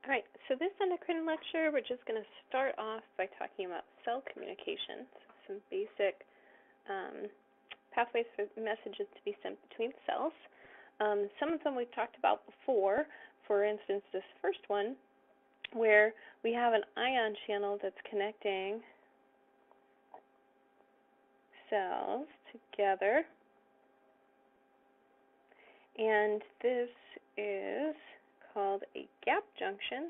All right, so this endocrine lecture, we're just going to start off by talking about cell communication, so some basic pathways for messages to be sent between cells. Some of them we've talked about before. For instance, this first one, where we have an ion channel that's connecting cells together, and this is called a gap junction,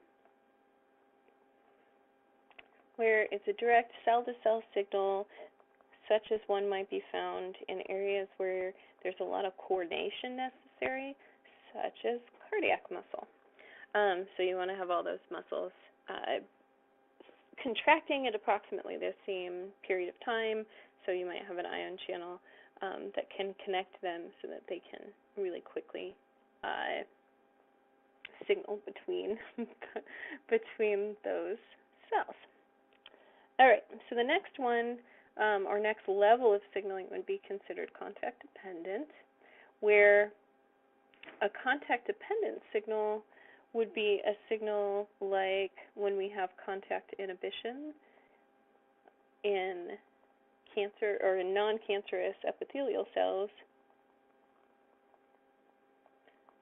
where it's a direct cell-to-cell signal, such as one might be found in areas where there's a lot of coordination necessary, such as cardiac muscle. So you want to have all those muscles contracting at approximately the same period of time, so you might have an ion channel that can connect them so that they can really quickly signal between those cells. All right, so the next one, or next level of signaling would be considered contact dependent, where a contact dependent signal would be a signal like when we have contact inhibition in cancer or in non-cancerous epithelial cells,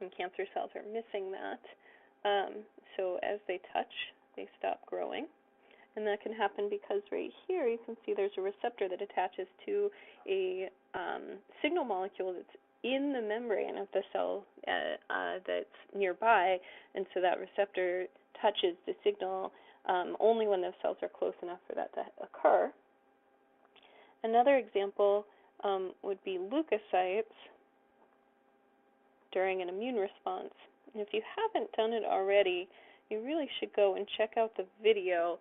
and cancer cells are missing that. So as they touch, they stop growing. And that can happen because right here you can see there's a receptor that attaches to a signal molecule that's in the membrane of the cell that's nearby, and so that receptor touches the signal only when those cells are close enough for that to occur. Another example would be leukocytes during an immune response. And if you haven't done it already, you really should go and check out the video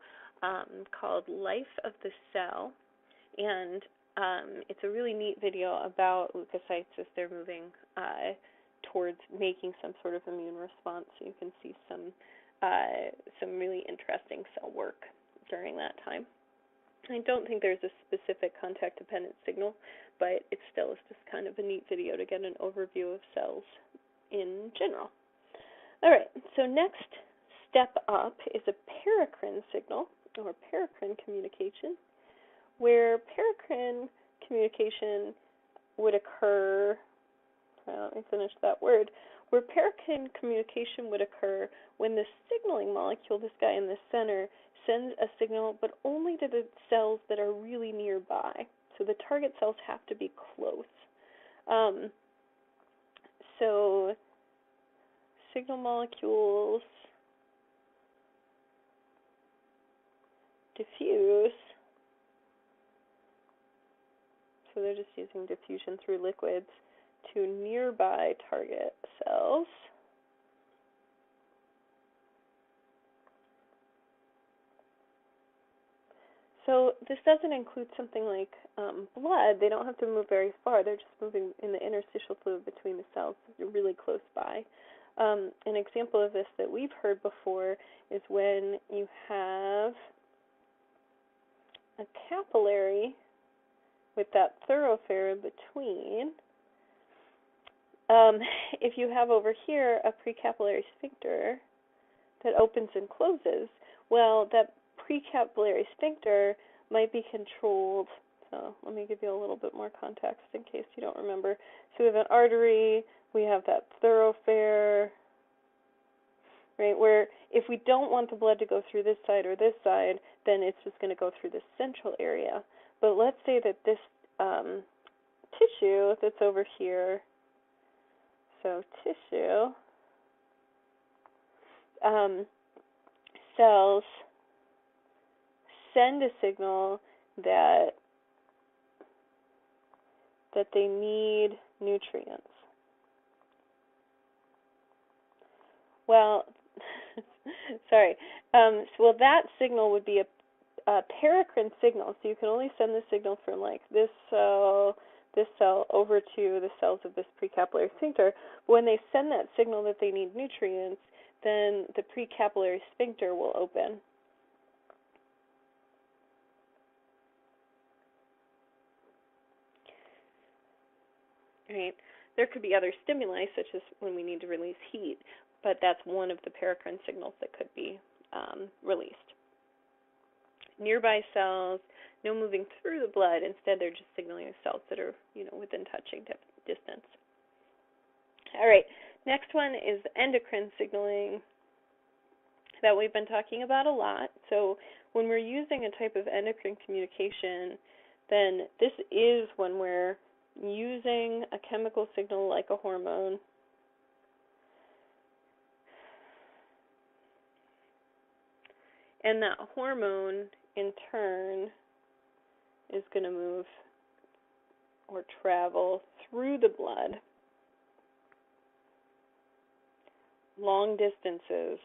called Life of the Cell, and it's a really neat video about leukocytes as they're moving towards making some sort of immune response. So you can see some really interesting cell work during that time. I don't think there's a specific contact-dependent signal, but it still is just kind of a neat video to get an overview of cells in general. All right, so next step up is a paracrine signal, or paracrine communication, where paracrine communication would occur, let me finish that word, where paracrine communication would occur when the signaling molecule, this guy in the center, sends a signal, but only to the cells that are really nearby. So the target cells have to be close. So signal molecules diffuse, so they're just using diffusion through liquids to nearby target cells. So this doesn't include something like blood. They don't have to move very far. They're just moving in the interstitial fluid between the cells. They're really close by. An example of this that we've heard before is when you have a capillary with that thoroughfare in between. If you have over here a precapillary sphincter that opens and closes, well, that precapillary sphincter might be controlled. So let me give you a little bit more context in case you don't remember. So we have an artery, we have that thoroughfare, right, where if we don't want the blood to go through this side or this side, then it's just going to go through the central area. But let's say that this tissue that's over here, so tissue, cells send a signal that they need nutrients. Well, sorry. Well, that signal would be a paracrine signal. So you can only send the signal from like this cell over to the cells of this precapillary sphincter. But when they send that signal that they need nutrients, then the precapillary sphincter will open. Right. There could be other stimuli, such as when we need to release heat, but that's one of the paracrine signals that could be released. Nearby cells, no moving through the blood. Instead, they're just signaling cells that are, within touching distance. All right, next one is endocrine signaling that we've been talking about a lot. So when we're using a type of endocrine communication, then this is when we're using a chemical signal like a hormone and that hormone in turn is going to move or travel through the blood long distances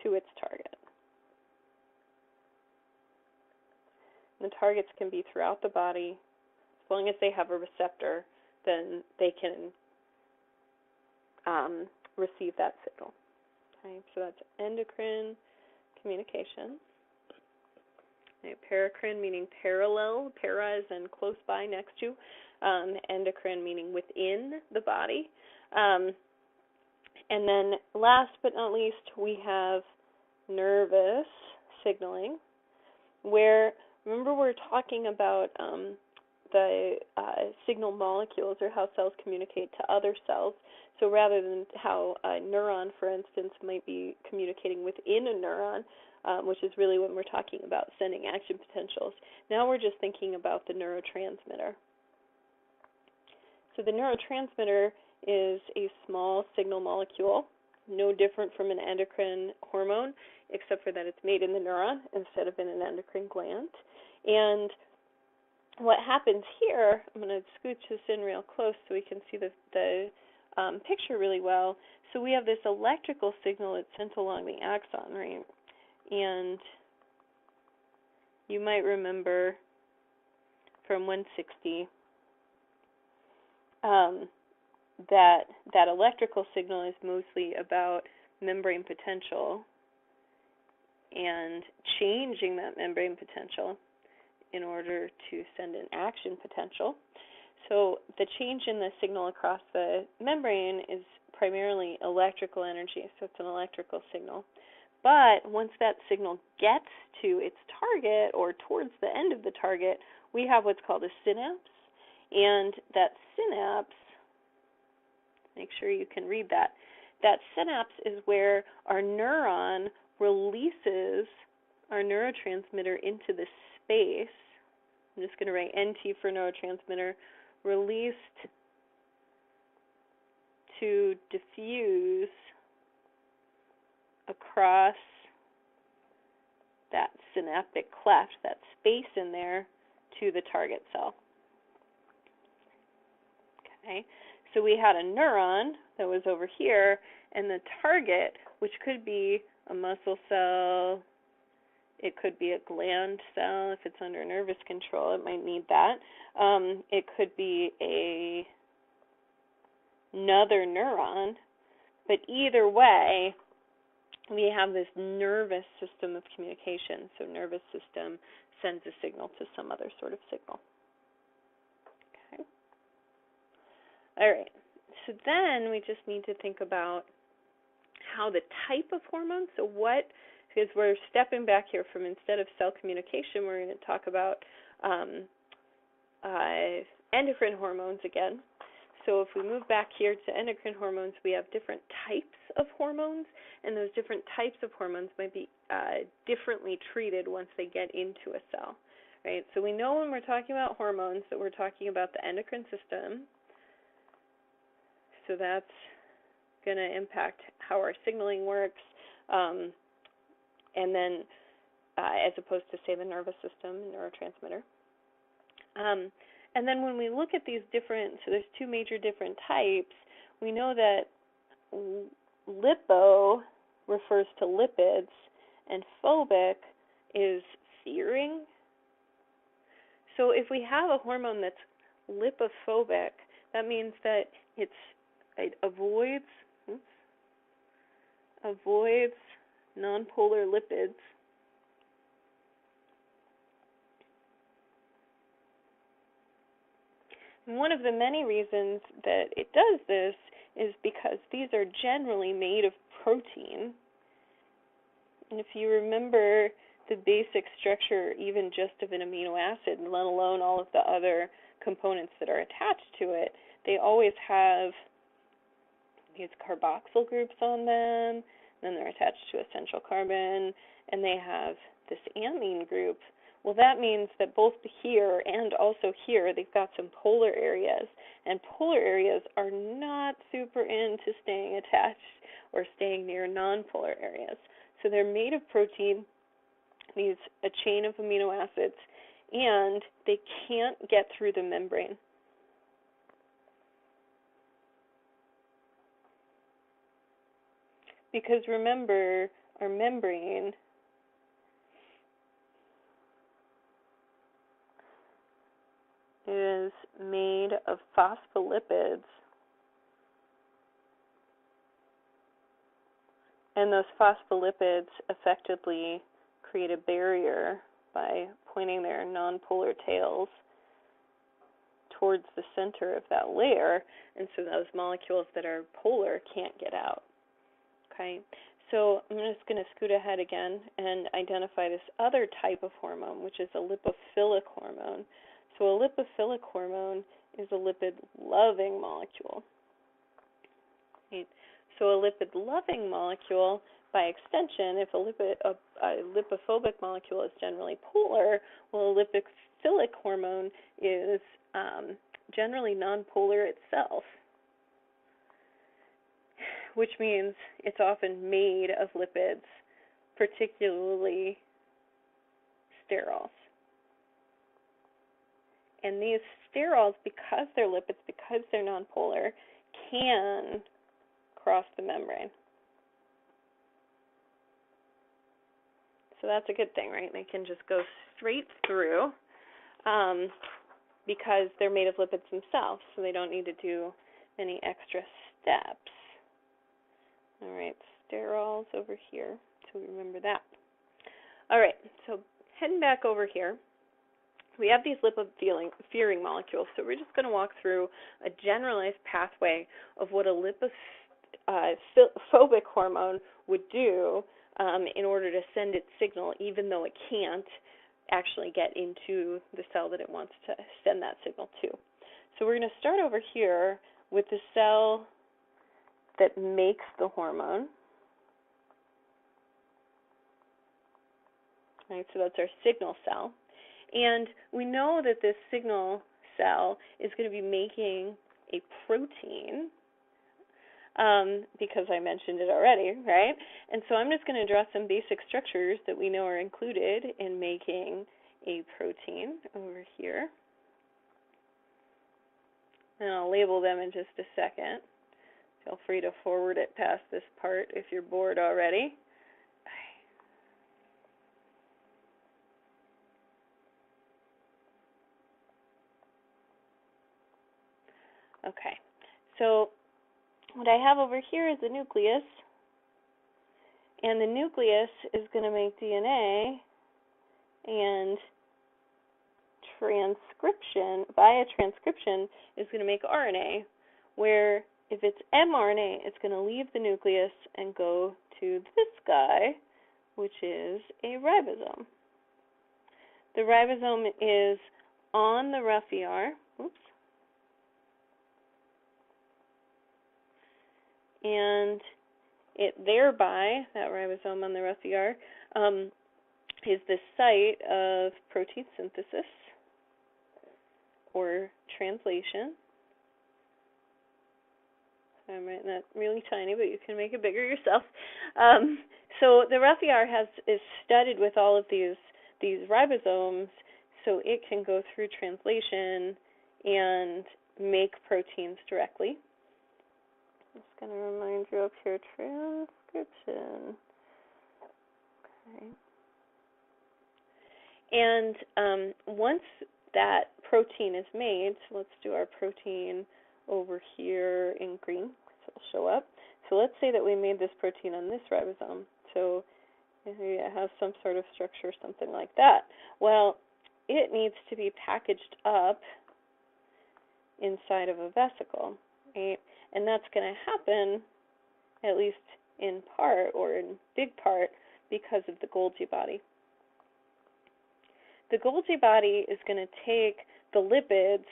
to its target. And the targets can be throughout the body. As long as they have a receptor, then they can receive that signal. Okay, so that's endocrine communication. Okay, paracrine meaning parallel, para is in close by, next to, endocrine meaning within the body. And then last but not least, we have nervous signaling, where, remember we're talking about the signal molecules, or how cells communicate to other cells. So rather than how a neuron, for instance, might be communicating within a neuron, which is really when we're talking about sending action potentials, now we're just thinking about the neurotransmitter. So the neurotransmitter is a small signal molecule, no different from an endocrine hormone, except for that it's made in the neuron instead of in an endocrine gland. And what happens here, I'm going to scooch this in real close so we can see the picture really well. So we have this electrical signal that's sent along the axon, right? And you might remember from 160 that electrical signal is mostly about membrane potential and changing that membrane potential in order to send an action potential. So the change in the signal across the membrane is primarily electrical energy, so it's an electrical signal. But once that signal gets to its target or towards the end of the target, we have what's called a synapse. And that synapse, make sure you can read that, that synapse is where our neuron releases our neurotransmitter into the space. I'm just going to write NT for neurotransmitter, released to diffuse across that synaptic cleft, that space in there, to the target cell. Okay, so we had a neuron that was over here, and the target, which could be a muscle cell, it could be a gland cell. If it's under nervous control, it might need that. It could be another neuron, but either way, we have this nervous system of communication. So nervous system sends a signal to some other sort of signal. Okay. All right. So then we just need to think about how the type of hormones, so what, because we're stepping back here from, instead of cell communication, we're going to talk about endocrine hormones again. So if we move back here to endocrine hormones, we have different types of hormones, and those different types of hormones might be differently treated once they get into a cell, right? So we know when we're talking about hormones that we're talking about the endocrine system. So that's going to impact how our signaling works, and then as opposed to, say, the nervous system, neurotransmitter. And then when we look at these different, so there's two major different types, we know that lipo refers to lipids, and phobic is fearing. So if we have a hormone that's lipophobic, that means that it avoids nonpolar lipids. And one of the many reasons that it does this is because these are generally made of protein. And if you remember the basic structure even just of an amino acid, let alone all of the other components that are attached to it, they always have these carboxyl groups on them, then they're attached to a central carbon, and they have this amine group. Well, that means that both here and also here, they've got some polar areas, and polar areas are not super into staying attached or staying near nonpolar areas. So they're made of protein, these a chain of amino acids, and they can't get through the membrane. Because remember, our membrane is made of phospholipids, and those phospholipids effectively create a barrier by pointing their nonpolar tails towards the center of that layer, and so those molecules that are polar can't get out. Okay, so I'm just going to scoot ahead again and identify this other type of hormone, which is a lipophilic hormone. So a lipophilic hormone is a lipid-loving molecule. Right? So a lipid-loving molecule, by extension, if a lipophobic molecule is generally polar, well, a lipophilic hormone is generally nonpolar itself, which means it's often made of lipids, particularly sterols. And these sterols, because they're lipids, because they're nonpolar, can cross the membrane. So that's a good thing, right? They can just go straight through because they're made of lipids themselves, so they don't need to do any extra steps. All right, sterols over here, so we remember that. All right, so heading back over here, we have these lipophobic molecules, so we're just going to walk through a generalized pathway of what a lipophobic hormone would do in order to send its signal, even though it can't actually get into the cell that it wants to send that signal to. So we're going to start over here with the cell that makes the hormone. Right, so that's our signal cell. And we know that this signal cell is going to be making a protein because I mentioned it already, right? And so I'm just going to draw some basic structures that we know are included in making a protein over here. And I'll label them in just a second. Feel free to forward it past this part if you're bored already. Okay, so what I have over here is the nucleus, and the nucleus is going to make DNA, and via transcription is going to make RNA, where if it's mRNA, it's going to leave the nucleus and go to this guy, which is a ribosome. The ribosome is on the rough ER. And it thereby, that ribosome on the rough ER, is the site of protein synthesis or translation. I'm writing that really tiny, but you can make it bigger yourself. So the rough ER is studded with all of these ribosomes, so it can go through translation and make proteins directly. I'm just going to remind you up here, transcription. Okay. And once that protein is made, so let's do our protein over here in green, so it'll show up. So let's say that we made this protein on this ribosome. So it has some sort of structure, something like that. Well, it needs to be packaged up inside of a vesicle, right? And that's going to happen, at least in part or in big part, because of the Golgi body. The Golgi body is going to take the lipids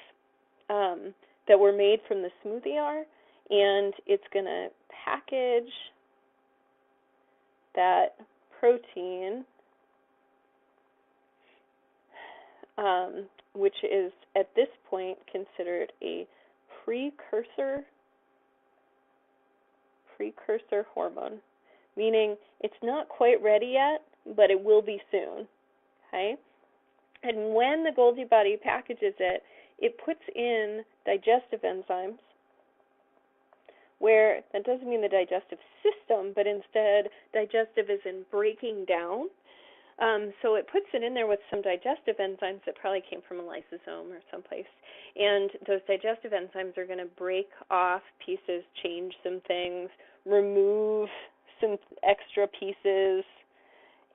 that were made from the smoothie R, and it's going to package that protein, which is at this point considered a precursor hormone, meaning it's not quite ready yet, but it will be soon. Okay? And when the Golgi body packages it, it puts in digestive enzymes, where that doesn't mean the digestive system, but instead digestive is in breaking down. So it puts it in there with some digestive enzymes that probably came from a lysosome or someplace. And those digestive enzymes are going to break off pieces, change some things, remove some extra pieces.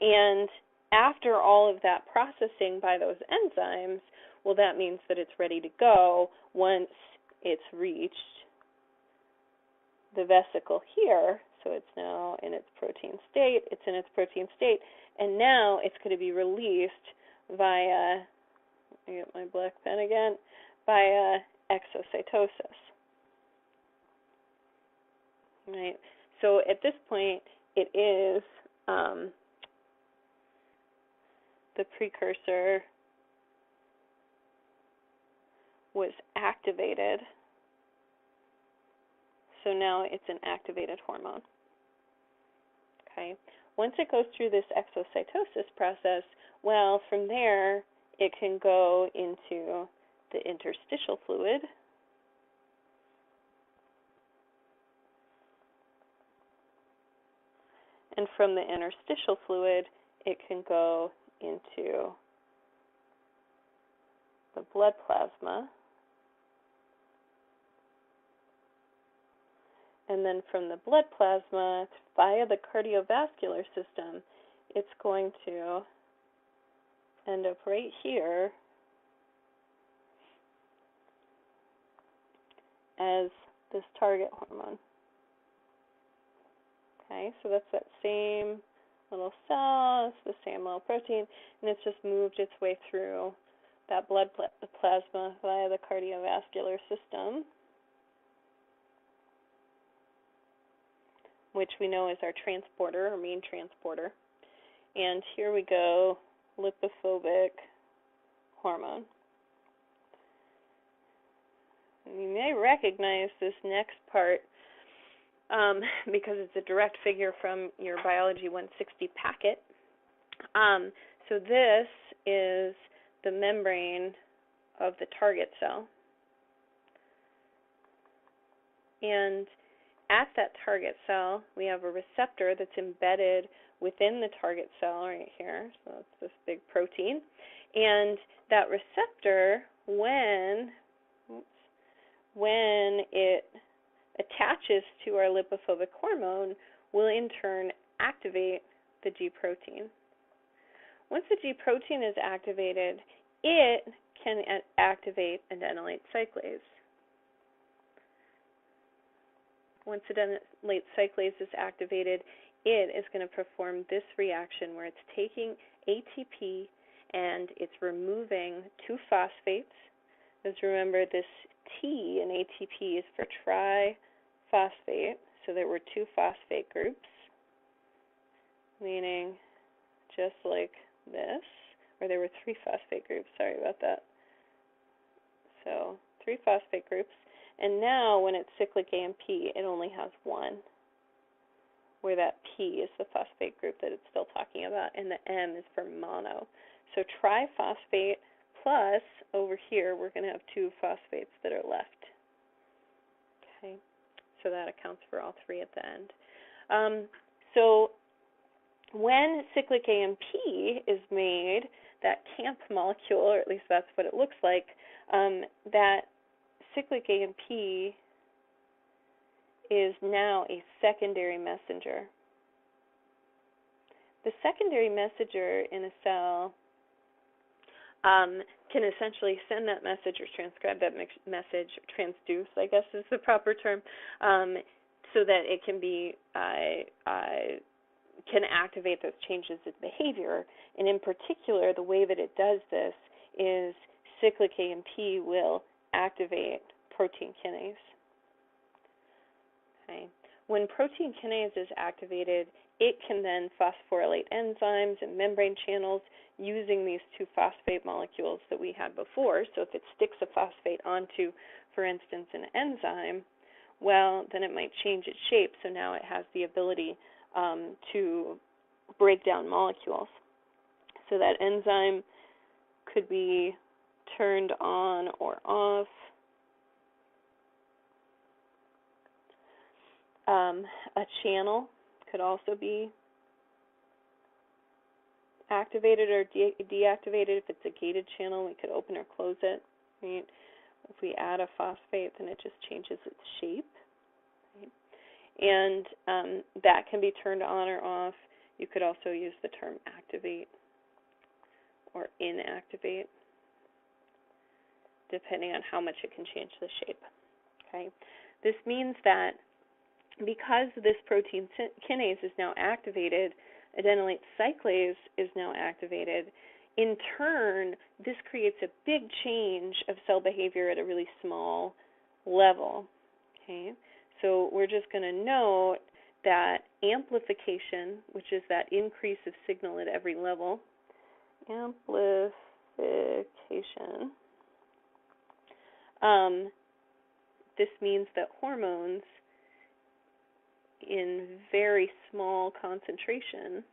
And after all of that processing by those enzymes, well, that means that it's ready to go once it's reached the vesicle here. So it's now in its protein state. It's in its protein state. And now it's going to be released via, let me get my black pen again, via exocytosis. Right? So at this point, it is the precursor was activated. So now it's an activated hormone. Okay. Once it goes through this exocytosis process, well, from there, it can go into the interstitial fluid. And from the interstitial fluid, it can go into the blood plasma. And then from the blood plasma, via the cardiovascular system, it's going to end up right here as this target hormone. Okay, so that's that same little cell, it's the same little protein, and it's just moved its way through that blood plasma via the cardiovascular system, which we know is our transporter, our main transporter. And here we go, lipophobic hormone. And you may recognize this next part because it's a direct figure from your Biology 160 packet. So this is the membrane of the target cell. And at that target cell, we have a receptor that's embedded within the target cell right here. So it's this big protein. And that receptor, when it attaches to our lipophobic hormone, will in turn activate the G protein. Once the G protein is activated, it can activate adenylate cyclase. Once adenylate cyclase is activated, it is going to perform this reaction where it's taking ATP and it's removing two phosphates. Just remember, this T in ATP is for triphosphate, so there were two phosphate groups, meaning just like this, or there were three phosphate groups, sorry about that. So three phosphate groups. And now when it's cyclic AMP, it only has one, where that P is the phosphate group that it's still talking about, and the M is for mono. So triphosphate plus, over here, we're going to have two phosphates that are left. Okay, so that accounts for all three at the end. So when cyclic AMP is made, that CAMP molecule, or at least that's what it looks like, that cyclic AMP is now a secondary messenger. The secondary messenger in a cell can essentially send that message or transcribe that message, transduce, I guess is the proper term, so that it can be can activate those changes in behavior. And in particular, the way that it does this is cyclic AMP will activate protein kinase. Okay. When protein kinase is activated, it can then phosphorylate enzymes and membrane channels using these two phosphate molecules that we had before. So if it sticks a phosphate onto, for instance, an enzyme, well, then it might change its shape. So now it has the ability to break down molecules. So that enzyme could be turned on or off. A channel could also be activated or deactivated. If it's a gated channel, we could open or close it. Right? If we add a phosphate, then it just changes its shape. Right? And that can be turned on or off. You could also use the term activate or inactivate, depending on how much it can change the shape. Okay? This means that because this protein kinase is now activated, adenylate cyclase is now activated. In turn, this creates a big change of cell behavior at a really small level. Okay, so we're just going to note that amplification, which is that increase of signal at every level, amplification, this means that hormones in very small concentration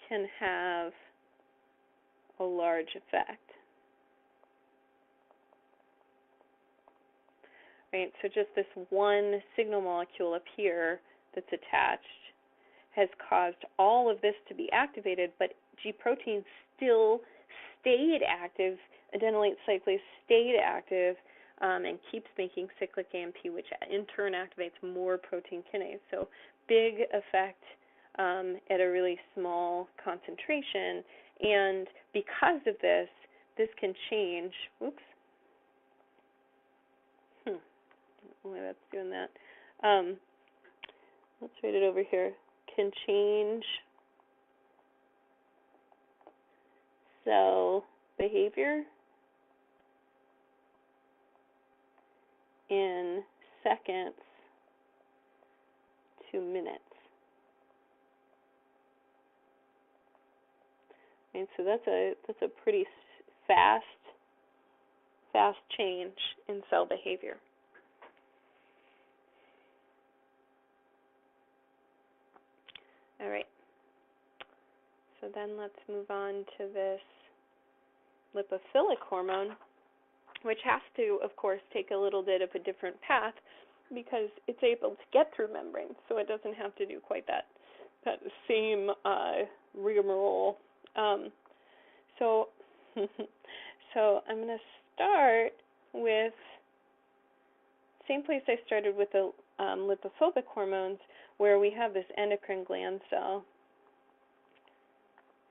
can have a large effect. Right, so just this one signal molecule up here that's attached has caused all of this to be activated, but G protein still stayed active. Adenylate cyclase stayed active and keeps making cyclic AMP, which in turn activates more protein kinase. So big effect at a really small concentration. And because of this, this can change. Oops. Why that's doing that. Let's write it over here. Can change cell behavior in seconds to minutes. And so that's a pretty fast change in cell behavior. All right. So then let's move on to this lipophilic hormone, which has to, of course, take a little bit of a different path because it's able to get through membranes, so it doesn't have to do quite that same rigmarole. So I'm going to start with same place I started with the lipophobic hormones, where we have this endocrine gland cell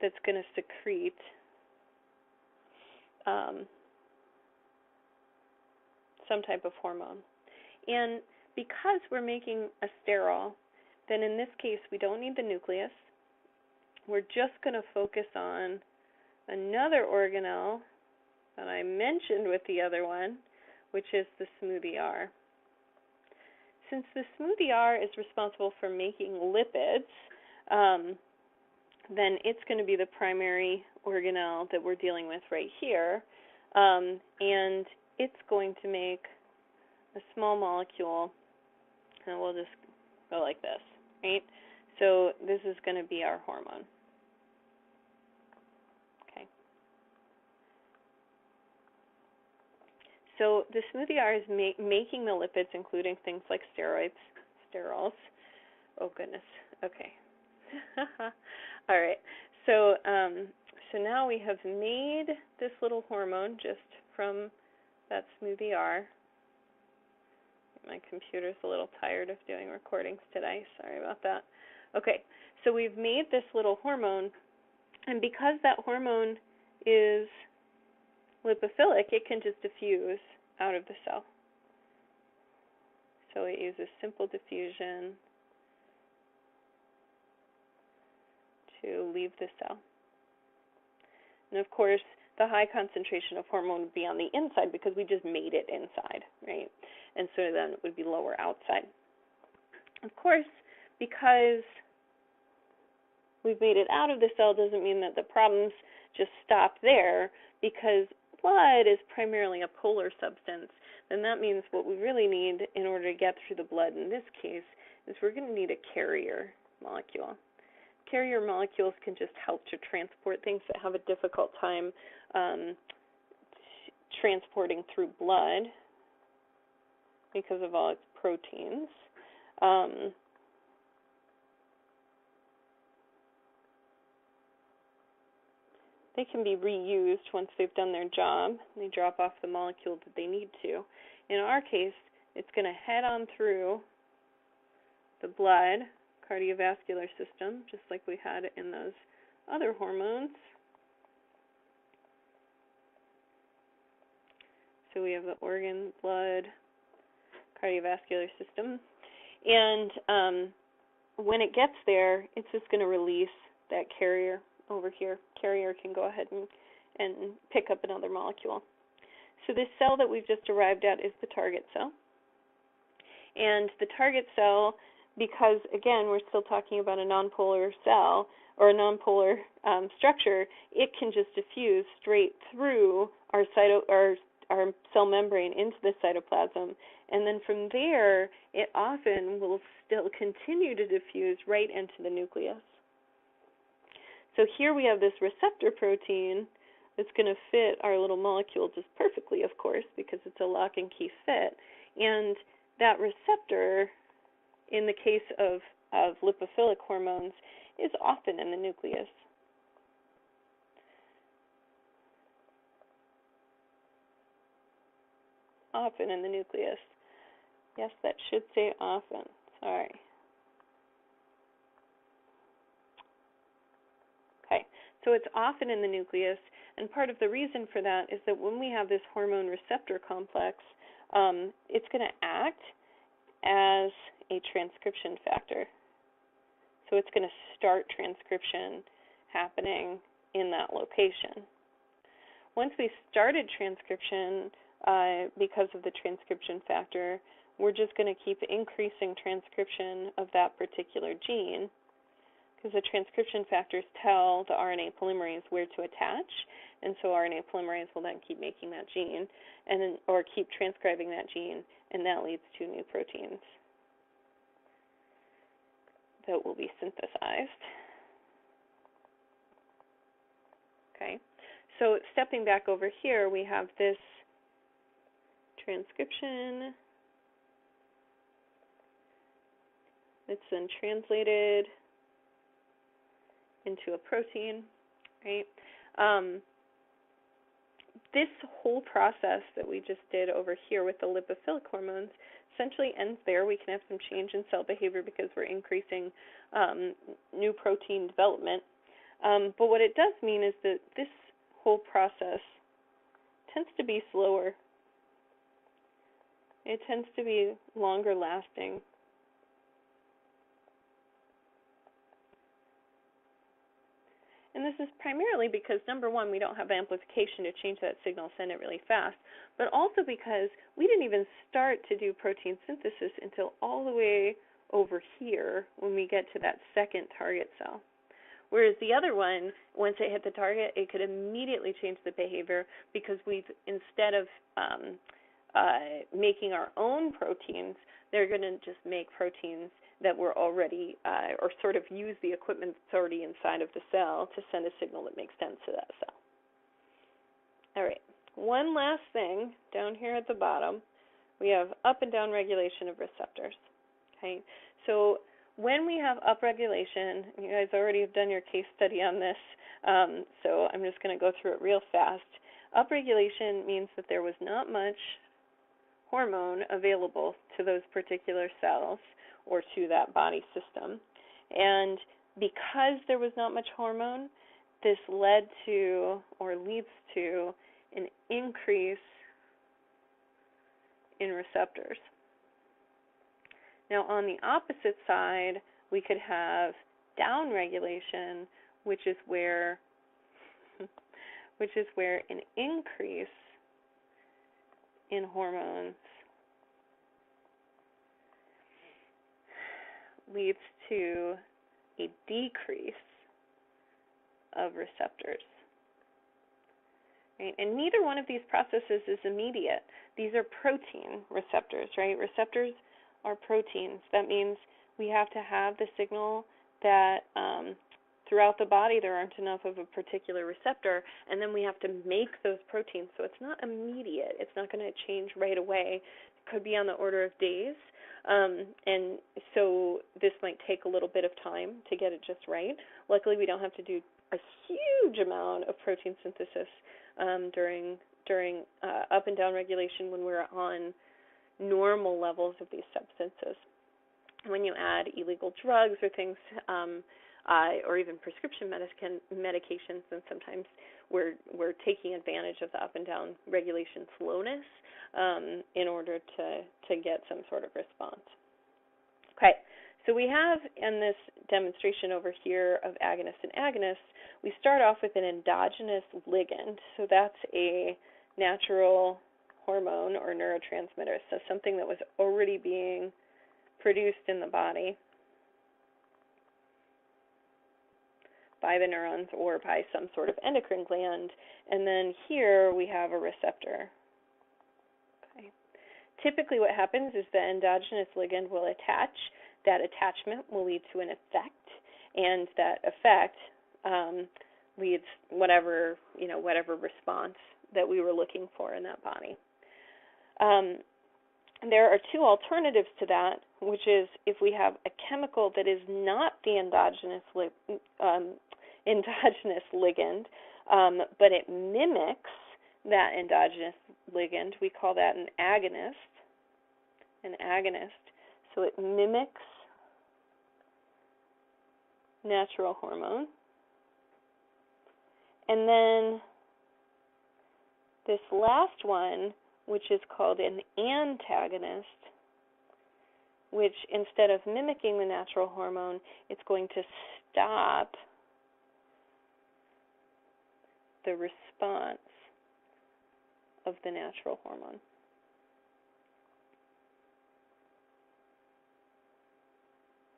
that's going to secrete some type of hormone. And because we're making a sterol, then in this case we don't need the nucleus. We're just going to focus on another organelle that I mentioned with the other one, which is the smoothie R. Since the smoothie R is responsible for making lipids, then it's going to be the primary organelle that we're dealing with right here, and it's going to make a small molecule, and we'll just go like this, right? So this is going to be our hormone. Okay. So the smoothie R is making the lipids, including things like sterols. Oh goodness. Okay. All right. So so now we have made this little hormone just from that smoothie R. My computer's a little tired of doing recordings today. Sorry about that. Okay, so we've made this little hormone, and because that hormone is lipophilic, it can just diffuse out of the cell. So it uses simple diffusion to leave the cell. And of course, the high concentration of hormone would be on the inside because we just made it inside, right? And so then it would be lower outside. Of course, because we've made it out of the cell doesn't mean that the problems just stop there, because blood is primarily a polar substance. Then that means what we really need in order to get through the blood in this case is we're going to need a carrier molecule. Carrier molecules can just help to transport things that have a difficult time transporting through blood because of all its proteins. They can be reused once they've done their job. They drop off the molecule that they need to. In our case, it's going to head on through the blood, cardiovascular system, just like we had in those other hormones. So we have the organ, blood, cardiovascular system. And when it gets there, it's just going to release that carrier over here. Carrier can go ahead and pick up another molecule. So this cell that we've just arrived at is the target cell. And the target cell, because again we're still talking about a nonpolar cell or a nonpolar structure, it can just diffuse straight through our cell membrane into the cytoplasm, and then from there it often will still continue to diffuse right into the nucleus. So here we have this receptor protein that's going to fit our little molecule just perfectly, of course, because it's a lock and key fit. And that receptor, in the case of lipophilic hormones, is often in the nucleus. Often in the nucleus. Yes, that should say often. Sorry. Okay, so it's often in the nucleus, and part of the reason for that is that when we have this hormone receptor complex, it's going to act as a transcription factor. So it's going to start transcription happening in that location. Once we started transcription, because of the transcription factor, we're just going to keep increasing transcription of that particular gene, because the transcription factors tell the RNA polymerase where to attach, and so RNA polymerase will then keep making that gene, and then, or keep transcribing that gene, and that leads to new proteins that will be synthesized. Okay, so stepping back over here, we have this transcription that's then translated into a protein, right? This whole process that we just did over here with the lipophilic hormones essentially ends there. We can have some change in cell behavior because we're increasing new protein development. But what it does mean is that this whole process tends to be slower. It tends to be longer lasting. And this is primarily because, number one, we don't have amplification to change that signal, send it really fast, but also because we didn't even start to do protein synthesis until all the way over here when we get to that second target cell. Whereas the other one, once it hit the target, it could immediately change the behavior because we've, instead of making our own proteins, they're going to just make proteins that were already, or sort of use the equipment that's already inside of the cell to send a signal that makes sense to that cell. All right, one last thing down here at the bottom, we have up and down regulation of receptors. Okay, so when we have upregulation, you guys already have done your case study on this, so I'm just going to go through it real fast. Upregulation means that there was not much hormone available to those particular cells or to that body system. And because there was not much hormone, this led to or leads to an increase in receptors. Now, on the opposite side, we could have downregulation, which is where an increase in hormones leads to a decrease of receptors. Right? And neither one of these processes is immediate. These are protein receptors, right? Receptors are proteins. That means we have to have the signal that throughout the body there aren't enough of a particular receptor, and then we have to make those proteins. So it's not immediate. It's not going to change right away. It could be on the order of days. And so this might take a little bit of time to get it just right. Luckily, we don't have to do a huge amount of protein synthesis during up and down regulation when we're on normal levels of these substances. When you add illegal drugs or things, or even prescription medications, then sometimes we're taking advantage of the up and down regulation slowness in order to get some sort of response. Okay, so we have in this demonstration over here of agonists and agonists, we start off with an endogenous ligand. So that's a natural hormone or neurotransmitter, so something that was already being produced in the body by the neurons or by some sort of endocrine gland. And then here we have a receptor. Okay. Typically what happens is the endogenous ligand will attach. That attachment will lead to an effect, and that effect leads whatever response that we were looking for in that body. There are two alternatives to that, which is if we have a chemical that is not the endogenous ligand, but it mimics that endogenous ligand. We call that an agonist. So it mimics natural hormone. And then this last one, which is called an antagonist, which instead of mimicking the natural hormone, it's going to stop the response of the natural hormone.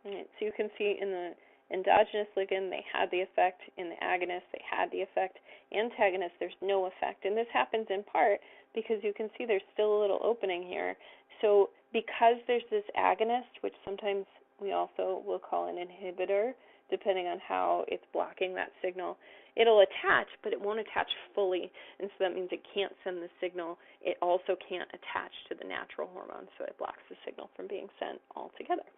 All right, so you can see in the endogenous ligand, they had the effect. In the agonist, they had the effect. Antagonist, there's no effect. And this happens in part because you can see there's still a little opening here. So because there's this agonist, which sometimes we also will call an inhibitor, depending on how it's blocking that signal, it'll attach, but it won't attach fully. And so that means it can't send the signal. It also can't attach to the natural hormone, so it blocks the signal from being sent altogether.